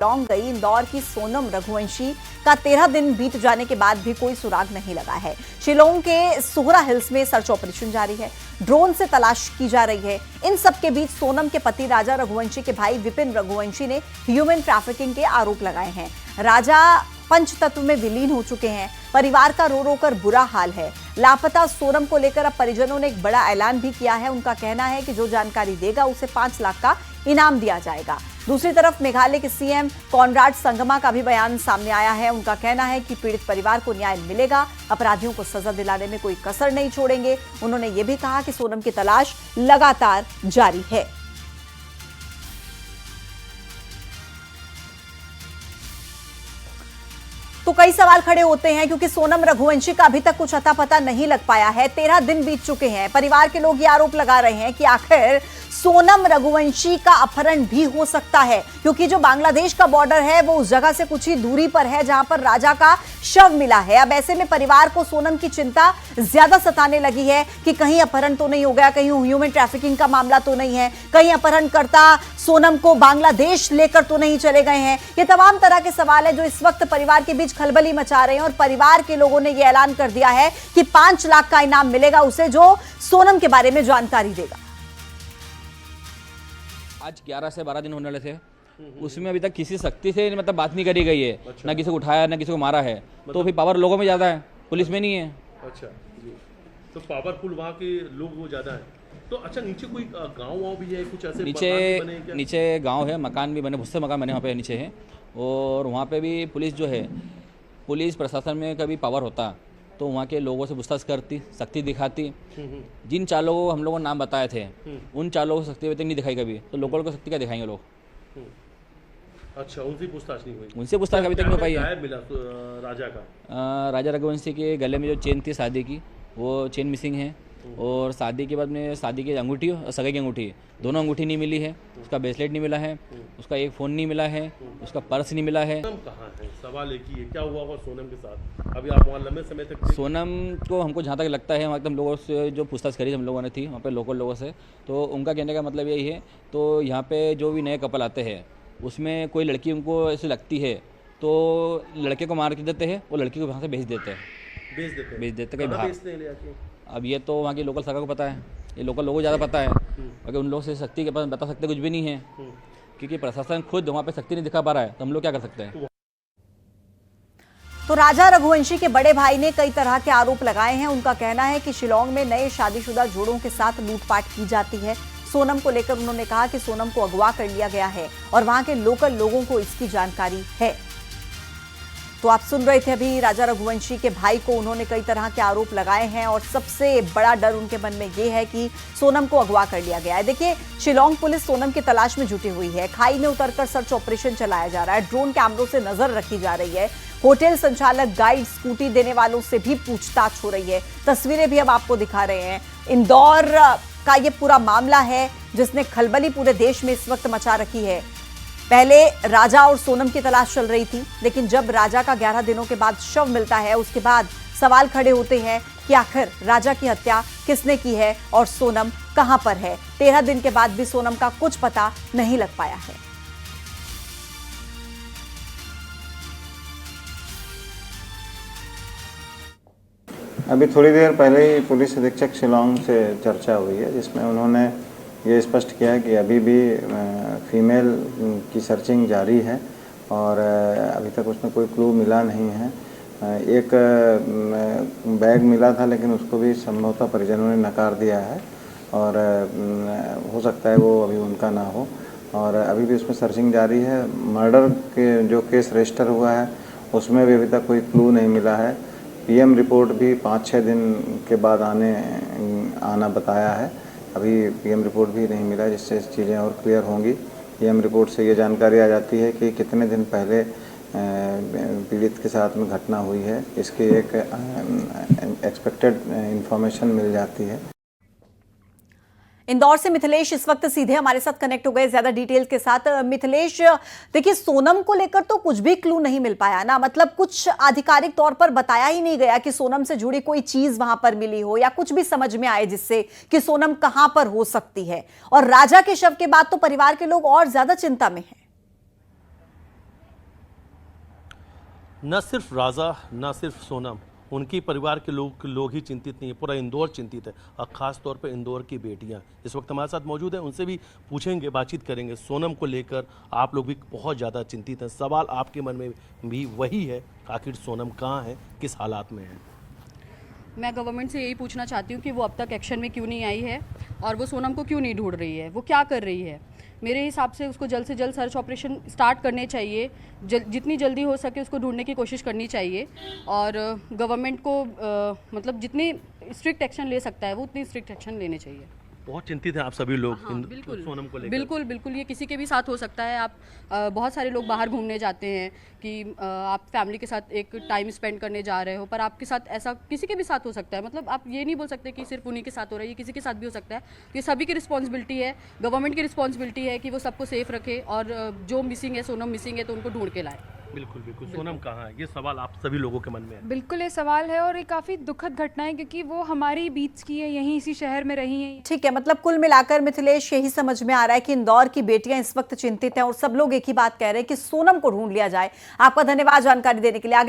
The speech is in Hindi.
लौंग गई इंदौर की सोनम रघुवंशी का 13 दिन बीत जाने के बाद भी कोई सुराग नहीं लगा है। शिलोंग के सोहरा हिल्स में सर्च ऑपरेशन जारी है, ड्रोन से तलाश की जा रही है। इन सब के बीच सोनम के पति राजा रघुवंशी के भाई विपिन रघुवंशी ने ह्यूमन ट्रैफिकिंग के आरोप लगाए हैं। राजा पंचतत्व में विलीन हो चुके हैं। परिवार का रो रो कर बुरा हाल है। लापता सोनम को लेकर अब परिजनों ने एक बड़ा ऐलान भी किया है। उनका कहना है कि जो जानकारी देगा उसे 5 लाख का इनाम दिया जाएगा। दूसरी तरफ मेघालय के सीएम कॉनराड संगमा का भी बयान सामने आया है। उनका कहना है कि पीड़ित परिवार को न्याय मिलेगा, अपराधियों को सजा दिलाने में कोई कसर नहीं छोड़ेंगे। उन्होंने ये भी कहा कि सोनम की तलाश लगातार जारी है। तो कई सवाल खड़े होते हैं क्योंकि सोनम रघुवंशी का अभी तक कुछ अता पता नहीं लग पाया है। 13 दिन बीत चुके हैं। परिवार के लोग ये आरोप लगा रहे हैं कि आखिर सोनम रघुवंशी का अपहरण भी हो सकता है, क्योंकि जो बांग्लादेश का बॉर्डर है वो उस जगह से कुछ ही दूरी पर है जहां पर राजा का शव मिला है। अब ऐसे में परिवार को सोनम की चिंता ज्यादा सताने लगी है कि कहीं अपहरण तो नहीं हो गया, कहीं ह्यूमन ट्रैफिकिंग का मामला तो नहीं है, कहीं अपहरणकर्ता सोनम को बांग्लादेश लेकर तो नहीं चले गए हैं। ये तमाम तरह के सवाल है जो इस वक्त परिवार के बीच खलबली मचा रहे हैं और परिवार के लोगों ने यह ऐलान कर दिया है कि 5 लाख का इनाम मिलेगा उसे जो सोनम के बारे में जानकारी देगा। आज 11 से 12 दिन होने वाले थे, उसमें अभी तक किसी सख्ती से मतलब बात नहीं करी गई है। अच्छा। ना किसी को उठाया ना किसी को मारा है। तो फिर पावर लोगों में ज़्यादा है, पुलिस में नहीं है। अच्छा जी, तो पावरफुल वहाँ के लोग वो ज़्यादा है। तो अच्छा, नीचे कोई गाँव भी है, कुछ ऐसे नीचे गाँव है, मकान भी बने, बहुत से मकान बने वहाँ पे नीचे है। और वहाँ पे भी पुलिस जो है, पुलिस प्रशासन में कभी पावर होता तो वहाँ के लोगों से पूछताछ करती, सख्ती दिखाती। जिन चालों को हम लोगों ने नाम बताए थे उन चालों को सख्ती नहीं दिखाई कभी, तो लोकल को सख्ती क्या दिखाएंगे लोग। अच्छा, उनसे पूछताछ नहीं हुई? उनसे पूछताछ अभी तक नहीं हो पाई है। मिला राजा का, राजा रघुवंशी के गले में जो चेन थी शादी की, वो चेन मिसिंग है। और शादी के बाद में शादी की अंगूठी और सगाई की अंगूठी, दोनों अंगूठी नहीं मिली है। उसका ब्रेसलेट नहीं मिला है, उसका एक फ़ोन नहीं मिला है, उसका पर्स नहीं मिला है। सोनम कहाँ है? सवाल एक ही है, क्या हुआ सोनम के साथ? अभी आप वहाँ लंबे समय तक थे? सोनम को हमको जहाँ तक लगता है, वहाँ हम लोगों से जो पूछताछ करी हम लोगों ने थी वहाँ पे लोकल लोगों से, तो उनका कहने का मतलब यही है। तो यहाँ पे जो भी नए कपल आते हैं उसमें कोई लड़की उनको ऐसी लगती है तो लड़के को मार के देते हैं, वो लड़की को वहाँ से भेज देते कहीं बाहर। अब ये तो वहाँ की लोकल सरकार को पता है, ये लोकल लोगों को ज़्यादा पता है। अगर उन लोगों से सख्ती के पास बता सकते कुछ भी नहीं है, क्योंकि प्रशासन खुद वहाँ पे सख्ती नहीं दिखा पा रहा है, तो हम लोग क्या कर सकते हैं। तो राजा रघुवंशी के बड़े भाई ने कई तरह के आरोप लगाए हैं। उनका कहना है कि शिलोंग में नए शादीशुदा जोड़ों के साथ लूटपाट की जाती है। सोनम को लेकर उन्होंने कहा कि सोनम को अगवा कर लिया गया है और वहां के लोकल लोगों को इसकी जानकारी है। तो आप सुन रहे थे अभी राजा रघुवंशी के भाई को, उन्होंने कई तरह के आरोप लगाए हैं और सबसे बड़ा डर उनके मन में ये है कि सोनम को अगवा कर लिया गया है। देखिए, शिलोंग पुलिस सोनम की तलाश में जुटी हुई है। खाई में उतरकर सर्च ऑपरेशन चलाया जा रहा है, ड्रोन कैमरों से नजर रखी जा रही है। होटल संचालक, गाइड, स्कूटी देने वालों से भी पूछताछ हो रही है। तस्वीरें भी अब आपको दिखा रहे हैं। इंदौर का ये पूरा मामला है जिसने खलबली पूरे देश में इस वक्त मचा रखी है। पहले राजा और सोनम की तलाश चल रही थी, लेकिन जब राजा का 11 दिनों के बाद शव मिलता है उसके बाद सवाल खड़े होते हैं कि आखिर राजा की हत्या किसने की है और सोनम कहां पर है। 13 दिन के बाद भी सोनम का कुछ पता नहीं लग पाया है। अभी थोड़ी देर पहले ही पुलिस अधीक्षक शिलोंग से चर्चा हुई है, जिसमें उन्होंने ये स्पष्ट किया है कि अभी भी फीमेल की सर्चिंग जारी है और अभी तक उसमें कोई क्लू मिला नहीं है। एक बैग मिला था लेकिन उसको भी संभवतः परिजनों ने नकार दिया है और हो सकता है वो अभी उनका ना हो। और अभी भी उसमें सर्चिंग जारी है। मर्डर के जो केस रजिस्टर हुआ है उसमें भी अभी तक कोई क्लू नहीं मिला है। पीएम रिपोर्ट भी 5-6 दिन के बाद आना बताया है। अभी पीएम रिपोर्ट भी नहीं मिला, जिससे चीज़ें और क्लियर होंगी। पीएम रिपोर्ट से ये जानकारी आ जाती है कि कितने दिन पहले पीड़ित के साथ में घटना हुई है, इसकी एक एक्सपेक्टेड इंफॉर्मेशन मिल जाती है। इंदौर से मिथिलेश इस वक्त सीधे हमारे साथ कनेक्ट हो गए ज्यादा डिटेल्स के साथ। मिथिलेश, देखिए, सोनम को लेकर तो कुछ भी क्लू नहीं मिल पाया ना, मतलब कुछ आधिकारिक तौर पर बताया ही नहीं गया कि सोनम से जुड़ी कोई चीज वहां पर मिली हो या कुछ भी समझ में आए जिससे कि सोनम कहां पर हो सकती है। और राजा के शव के बाद तो परिवार के लोग और ज्यादा चिंता में हैं। न सिर्फ राजा, न सिर्फ सोनम, उनकी परिवार के लोग ही चिंतित नहीं है, पूरा इंदौर चिंतित है, और ख़ास तौर पे इंदौर की बेटियां इस वक्त हमारे साथ मौजूद हैं। उनसे भी पूछेंगे, बातचीत करेंगे। सोनम को लेकर आप लोग भी बहुत ज़्यादा चिंतित हैं। सवाल आपके मन में भी वही है, आखिर सोनम कहाँ है, किस हालात में है? मैं गवर्नमेंट से यही पूछना चाहती हूँ कि वो अब तक एक्शन में क्यों नहीं आई है और वो सोनम को क्यों नहीं ढूंढ रही है, वो क्या कर रही है। मेरे हिसाब से उसको जल्द से जल्द सर्च ऑपरेशन स्टार्ट करने चाहिए, जितनी जल्दी हो सके उसको ढूंढने की कोशिश करनी चाहिए, और गवर्नमेंट को मतलब जितनी स्ट्रिक्ट एक्शन ले सकता है वो उतनी स्ट्रिक्ट एक्शन लेने चाहिए। बहुत चिंतित हैं आप सभी लोग बिल्कुल सोनम को लेकर। बिल्कुल बिल्कुल, ये किसी के भी साथ हो सकता है। आप बहुत सारे लोग बाहर घूमने जाते हैं कि आप फैमिली के साथ एक टाइम स्पेंड करने जा रहे हो, पर आपके साथ ऐसा किसी के भी साथ हो सकता है। मतलब आप ये नहीं बोल सकते कि सिर्फ उन्हीं के साथ हो रहा है, ये किसी के साथ भी हो सकता है। ये सभी की रिस्पॉन्सिबिलिटी है, गवर्नमेंट की रिस्पॉन्सिबिलिटी है कि वो सबको सेफ रखे, और जो मिसिंग है, सोनम मिसिंग है, तो उनको ढूंढ के लाए। बिल्कुल बिल्कुल, सोनम कहाँ है, ये सवाल आप सभी लोगों के मन में है। बिल्कुल ये सवाल है, और ये काफ़ी दुखद घटना है क्योंकि वो हमारी बीच की है, यहीं इसी शहर में रही हैं। ठीक है, मतलब कुल मिलाकर मिथिलेश यही समझ में आ रहा है कि इंदौर की बेटियां इस वक्त चिंतित हैं और सब लोग एक ही बात कह रहे हैं कि सोनम को ढूंढ लिया जाए। आपका धन्यवाद जानकारी देने के लिए। आगे